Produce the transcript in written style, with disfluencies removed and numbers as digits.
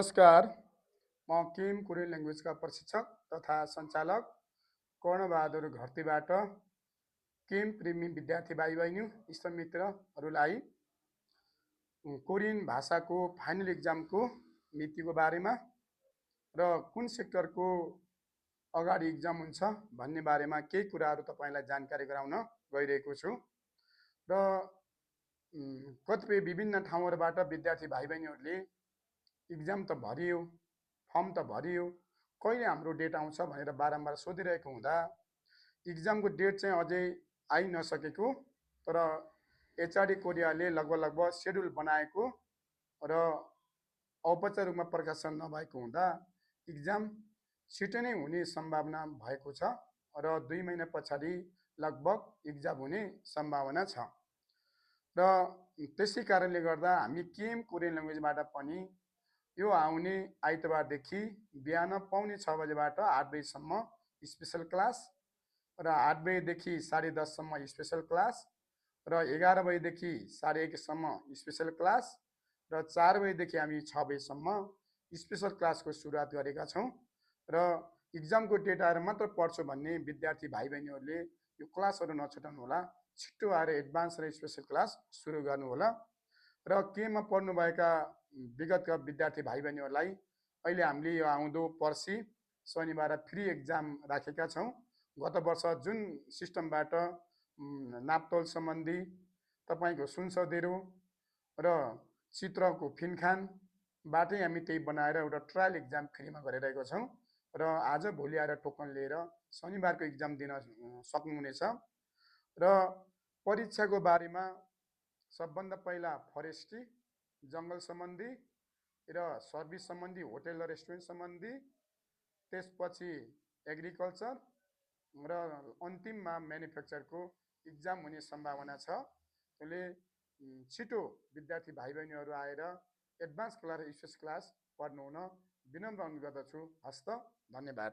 नमस्कार, म किम कोरियन ल्याङ्ग्वेजका प्रशिक्षक तथा सञ्चालक कर्णबहादुर घरतीबाट किम प्रेमी विद्यार्थी भाइ बहिनी इष्टमित्रहरूलाई कोरियन भाषाको फाइनल इक्जामको मितिको बारेमा र कुन सेक्टरको अगाडि इक्जाम हुन्छ भन्ने बारेमा केही कुराहरू तपाईँलाई जानकारी गराउन गइरहेको छु र कतिपय विभिन्न ठाउँहरूबाट विद्यार्थी भाइ बहिनीहरूले इक्जाम त भरियो, फर्म त भरियो, कहिले हाम्रो डेट आउँछ भनेर बारम्बार सोधिरहेको हुँदा इक्जामको डेट चाहिँ अझै आइ नसकेको, तर एचआरडी कोरियाले लगभग सेड्युल बनाएको र औपचारिक रूपमा प्रकाशन नभएको हुँदा इक्जाम छिटै नै हुने सम्भावना भएको छ र 2 महिना पछाडि लगभग इक्जाम हुने सम्भावना छ र त्यसै कारणले गर्दा हामी केम कोरियन ल्याङ्ग्वेजबाट पनि यो आउने आइतबारदेखि बिहान पाउने 6 बजेबाट 8 बजेसम्म स्पेसल क्लास र 8 बजेदेखि 10:30 सम्म स्पेसल क्लास र 11 बजेदेखि 1:30 सम्म स्पेसल क्लास र 4 बजेदेखि हामी 6 बजेसम्म स्पेसल क्लासको सुरुवात गरेका छौँ र इक्जामको डेट आएर मात्र पढ्छु भन्ने विद्यार्थी भाइ बहिनीहरूले यो क्लासहरू नछुटाउनु होला, छिट्टो आएर एडभान्स र स्पेसल क्लास सुरु गर्नुहोला र केमा पढ्नुभएका विगतका विद्यार्थी भाइ बहिनीहरूलाई अहिले हामीले यो आउँदो पर्सि शनिबार फ्री एक्जाम राखेका छौँ। गत वर्ष जुन सिस्टमबाट नाप्तोल सम्बन्धी तपाईँको सुनसदेरो र चित्रको फिनखानबाटै हामी त्यही बनाएर एउटा ट्रायल एक्जाम फ्रीमा गरिरहेको छौँ र आज भोलि आएर टोकन लिएर शनिबारको एक्जाम दिन सक्नुहुनेछ र परीक्षाको बारेमा सबभन्दा पहिला फरेस्ट्री, जङ्गल सम्बन्धी र सर्भिस सम्बन्धी, होटेल र रेस्टुरेन्ट सम्बन्धी, त्यसपछि एग्रिकल्चर र अन्तिममा म्यानुफ्याक्चरको इक्जाम हुने सम्भावना छ। त्यसले छिटो विद्यार्थी भाइ बहिनीहरू आएर एडभान्स क्लास र स्पेसल क्लास पढ्नु हुन विनम्र अनुरोध गर्दछु। हस्त, धन्यवाद।